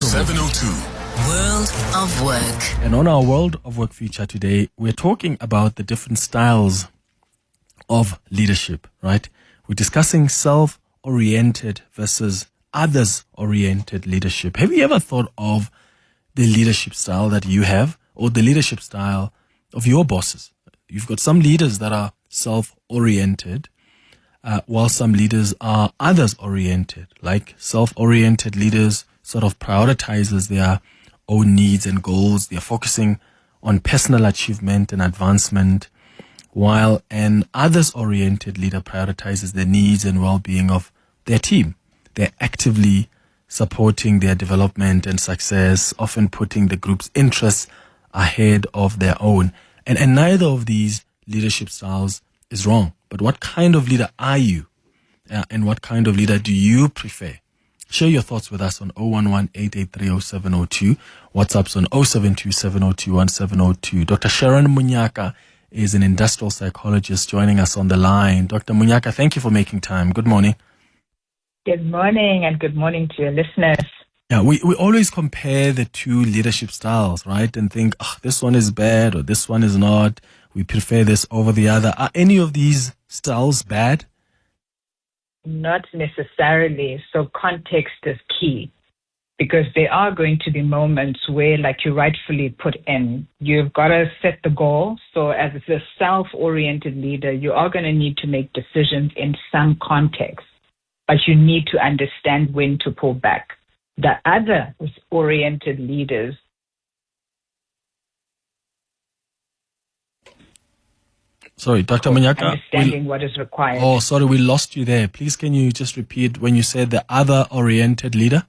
702. World of Work. And on our World of Work feature today, we're talking about the different styles of leadership, right? We're discussing self-oriented versus others-oriented leadership. Have you ever thought of the leadership style that you have or the leadership style of your bosses? You've got some leaders that are self-oriented, while some leaders are others-oriented. Like self-oriented leaders sort of prioritizes their own needs and goals. They're focusing on personal achievement and advancement, while an others-oriented leader prioritizes the needs and well-being of their team. They're actively supporting their development and success, often putting the group's interests ahead of their own. And neither of these leadership styles is wrong. But what kind of leader are you? And what kind of leader do you prefer? Share your thoughts with us on 011-883-0702. WhatsApp's on 072-702-1702. Dr. Sharon Munyaka is an industrial psychologist joining us on the line. Dr. Munyaka, thank you for making time. Good morning. Good morning, and good morning to your listeners. Yeah, we always compare the two leadership styles, right? And think, this one is bad or this one is not. We prefer this over the other. Are any of these styles bad? Not necessarily. So context is key, because there are going to be moments where, like you rightfully put in, you've got to set the goal. So as a self-oriented leader, you are going to need to make decisions in some context, but you need to understand when to pull back. The other-oriented leaders, sorry, Dr. Munyaka. Understanding what is required. Oh, sorry, we lost you there. Please, can you just repeat when you said the other-oriented leader?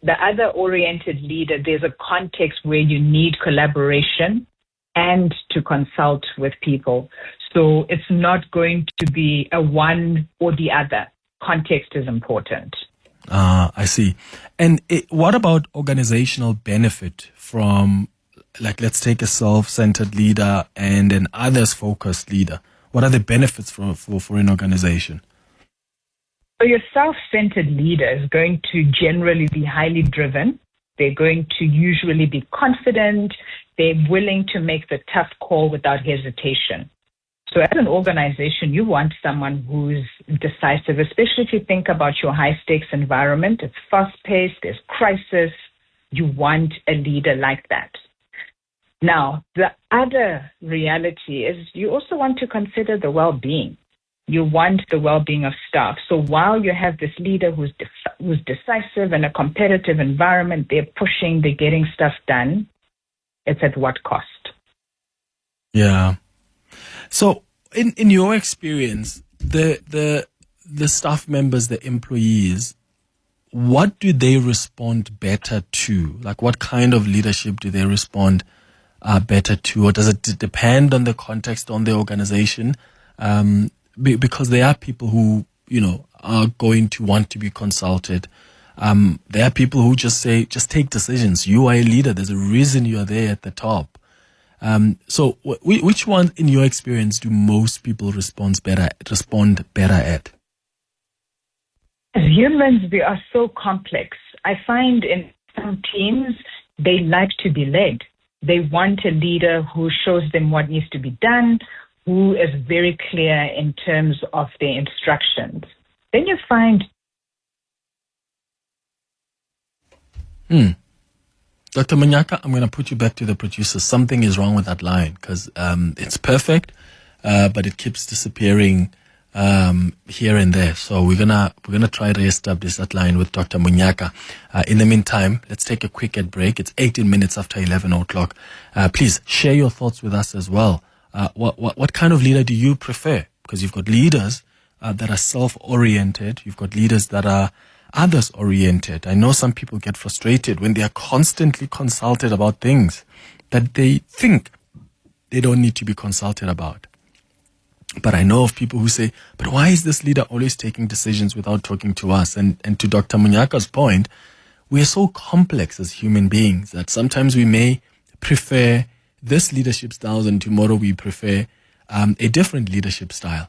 The other-oriented leader, there's a context where you need collaboration and to consult with people. So it's not going to be a one or the other. Context is important. I see. And what about organizational benefit from, like, let's take a self-centered leader and an others-focused leader? What are the benefits for an organization? So your self-centered leader is going to generally be highly driven. They're going to usually be confident. They're willing to make the tough call without hesitation. So as an organization, you want someone who's decisive, especially if you think about your high-stakes environment. It's fast-paced, there's crisis. You want a leader like that. Now, the other reality is you also want to consider the well-being. You want the well-being of staff. So while you have this leader who's decisive in a competitive environment, they're pushing, they're getting stuff done, it's at what cost? Yeah. So in your experience, the staff members, the employees, what do they respond better to? Like, what kind of leadership do they respond better to? Or does it depend on the context, on the organization? Because there are people who, are going to want to be consulted. There are people who just say, just take decisions. You are a leader. There's a reason you are there at the top. So which one, in your experience, do most people respond better at? As humans, we are so complex. I find in some teams, they like to be led. They want a leader who shows them what needs to be done, who is very clear in terms of their instructions. Then you find... Dr. Munyaka, I'm going to put you back to the producer. Something is wrong with that line, because it's perfect, but it keeps disappearing here and there. So we're gonna try to establish that line with Dr. Munyaka. In the meantime, let's take a quick ad break. It's 18 minutes after 11 o'clock. Please share your thoughts with us as well. What kind of leader do you prefer? Because you've got leaders that are self-oriented. You've got leaders that are others-oriented. I know some people get frustrated when they are constantly consulted about things that they think they don't need to be consulted about. But I know of people who say, but why is this leader always taking decisions without talking to us? And to Dr. Munyaka's point, we are so complex as human beings that sometimes we may prefer this leadership style and tomorrow we prefer a different leadership style.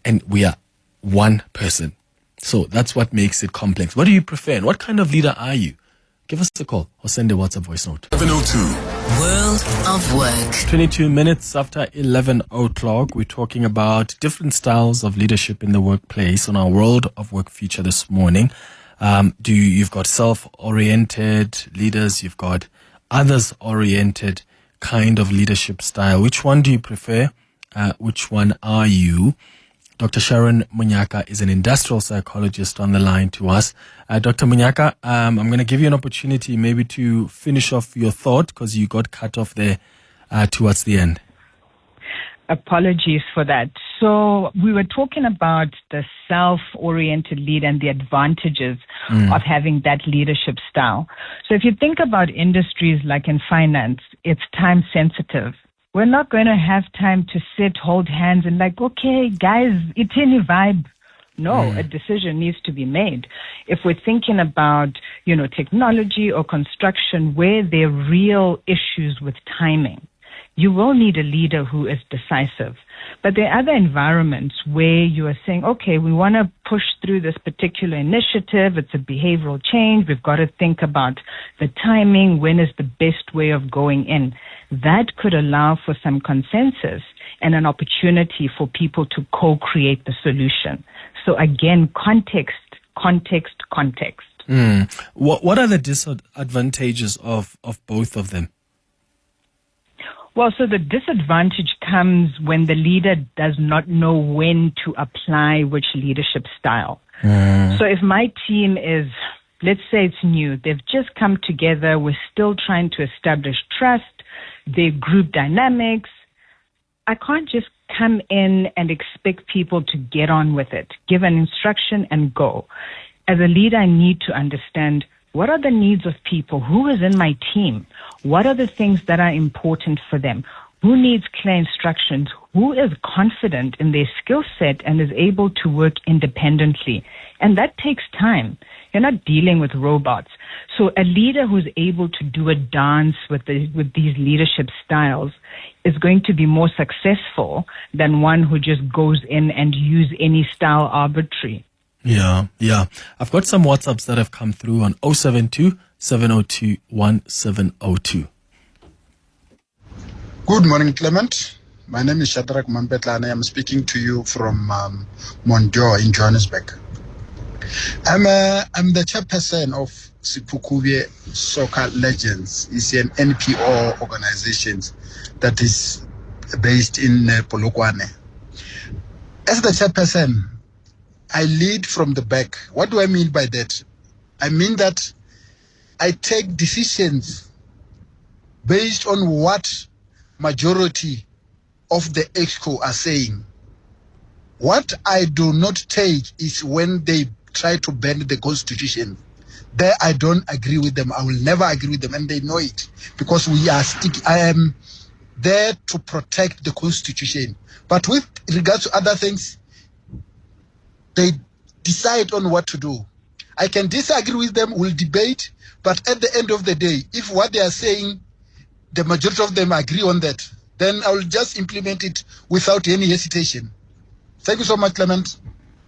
And we are one person. So that's what makes it complex. What do you prefer? And what kind of leader are you? give us a call or send a WhatsApp voice note. 702. World of Work. 22 minutes after 11 o'clock, we're talking about different styles of leadership in the workplace on our World of Work feature this morning. You've got self-oriented leaders, you've got others-oriented kind of leadership style. Which one do you prefer? Which one are you? Dr. Sharon Munyaka is an industrial psychologist on the line to us. Dr. Munyaka, I'm going to give you an opportunity maybe to finish off your thought because you got cut off there towards the end. Apologies for that. So we were talking about the self-oriented lead and the advantages of having that leadership style. So if you think about industries like in finance, it's time sensitive. We're not going to have time to sit, hold hands and like, okay, guys, it's any vibe. No, a decision needs to be made. If we're thinking about, technology or construction where there are real issues with timing, you will need a leader who is decisive. But there are other environments where you are saying, okay, we want to push through this particular initiative. It's a behavioral change. We've got to think about the timing. When is the best way of going in? That could allow for some consensus and an opportunity for people to co-create the solution. So again, context. What are the disadvantages of both of them? Well, so the disadvantage comes when the leader does not know when to apply which leadership style. So if my team is, let's say it's new, they've just come together, we're still trying to establish trust, their group dynamics, I can't just come in and expect people to get on with it, give an instruction and go. As a leader, I need to understand what are the needs of people? Who is in my team? What are the things that are important for them? Who needs clear instructions? Who is confident in their skill set and is able to work independently? And that takes time. You're not dealing with robots. So a leader who's able to do a dance with these leadership styles is going to be more successful than one who just goes in and use any style arbitrary. Yeah. I've got some WhatsApps that have come through on 072 702 1702. Good morning, Clement. My name is Dr Manyathela and I am speaking to you from Monjo in Johannesburg. I'm the chairperson of Sipukubye Soccer Legends. It's an NPO organization that is based in Polokwane. As the chairperson, I lead from the back. What do I mean by that? I mean that I take decisions based on what majority of the EXCO are saying. What I do not take is when they try to bend the constitution. There I don't agree with them. I will never agree with them, and they know it because I am there to protect the constitution. But with regards to other things, they decide on what to do. I can disagree with them, we'll debate, but at the end of the day, if what they are saying, the majority of them agree on that, then I will just implement it without any hesitation. Thank you so much, Clement.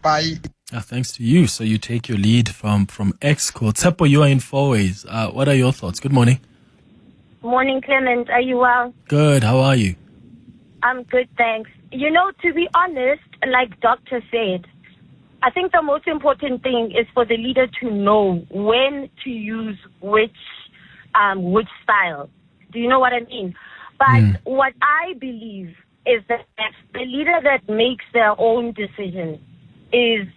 Bye. Thanks to you. So you take your lead from EXCO. Tsepo, you are in 4 ways. What are your thoughts? Good morning. Morning, Clement. Are you well? Good. How are you? I'm good, thanks. To be honest, like Doctor said, I think the most important thing is for the leader to know when to use which style. Do you know what I mean? But what I believe is that the leader that makes their own decision is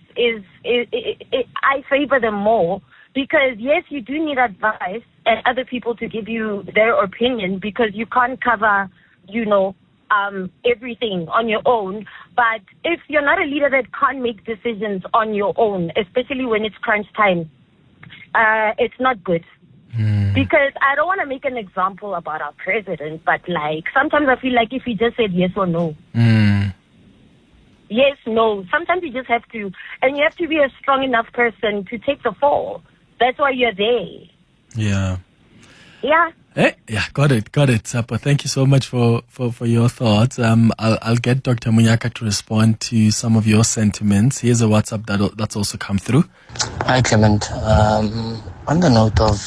I favor them more because yes, you do need advice and other people to give you their opinion because you can't cover, everything on your own. But if you're not a leader that can't make decisions on your own, especially when it's crunch time, it's not good. Because I don't want to make an example about our president, but sometimes I feel like if he just said yes or no. Yes, no. Sometimes you just have to, and you have to be a strong enough person to take the fall. That's why you're there. Yeah. Yeah. Hey, yeah, got it, Sapa. Thank you so much for your thoughts. I'll get Dr. Munyaka to respond to some of your sentiments. Here's a WhatsApp that's also come through. Hi, Clement. on the note of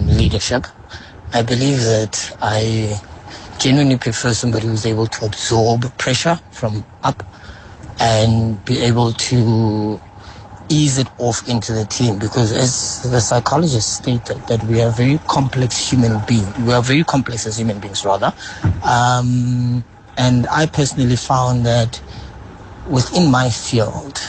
leadership, I believe that I genuinely prefer somebody who's able to absorb pressure from up and be able to ease it off into the team, because as the psychologist stated, that we are very complex human beings. We are very complex as human beings, rather. And I personally found that within my field,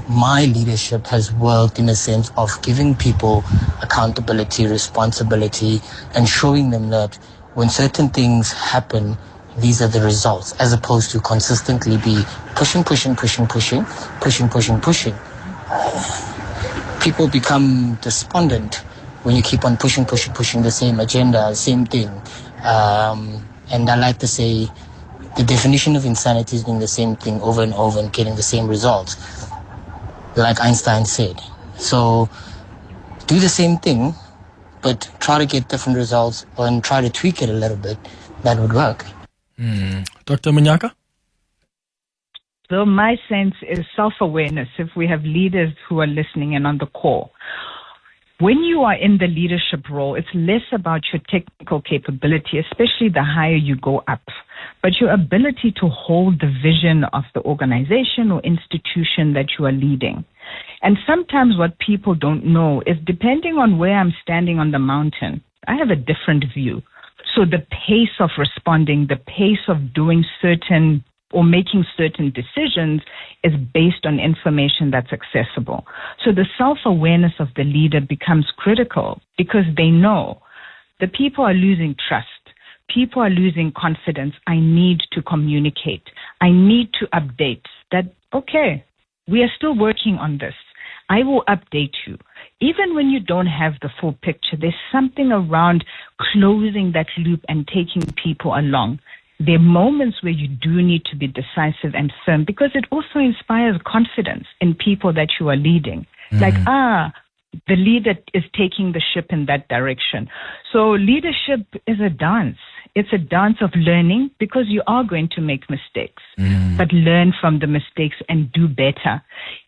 my leadership has worked in a sense of giving people accountability, responsibility, and showing them that when certain things happen, these are the results, as opposed to consistently be pushing. People become despondent when you keep on pushing the same agenda, same thing. And I like to say the definition of insanity is doing the same thing over and over and getting the same results, like Einstein said. So do the same thing, but try to get different results and try to tweak it a little bit. That would work. Dr. Munyaka? So my sense is self-awareness, if we have leaders who are listening and on the call. When you are in the leadership role, it's less about your technical capability, especially the higher you go up, but your ability to hold the vision of the organization or institution that you are leading. And sometimes what people don't know is, depending on where I'm standing on the mountain, I have a different view. So the pace of responding, the pace of doing certain or making certain decisions is based on information that's accessible. So the self-awareness of the leader becomes critical, because they know the people are losing trust. People are losing confidence. I need to communicate. I need to update that, okay, we are still working on this. I will update you. Even when you don't have the full picture, there's something around closing that loop and taking people along. There are moments where you do need to be decisive and firm, because it also inspires confidence in people that you are leading. Like, the leader is taking the ship in that direction. So leadership is a dance. It's a dance of learning, because you are going to make mistakes, but learn from the mistakes and do better.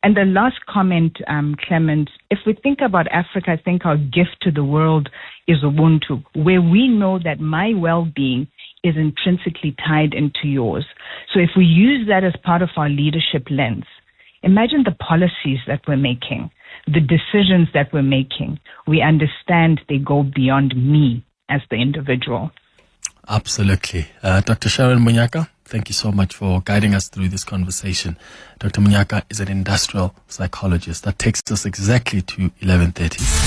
And the last comment, Clement, if we think about Africa, I think our gift to the world is Ubuntu, where we know that my well-being is intrinsically tied into yours. So if we use that as part of our leadership lens, imagine the policies that we're making, the decisions that we're making. We understand they go beyond me as the individual. Absolutely. Dr. Sharon Munyaka, thank you so much for guiding us through this conversation. Dr. Munyaka is an industrial psychologist. That takes us exactly to 11:30.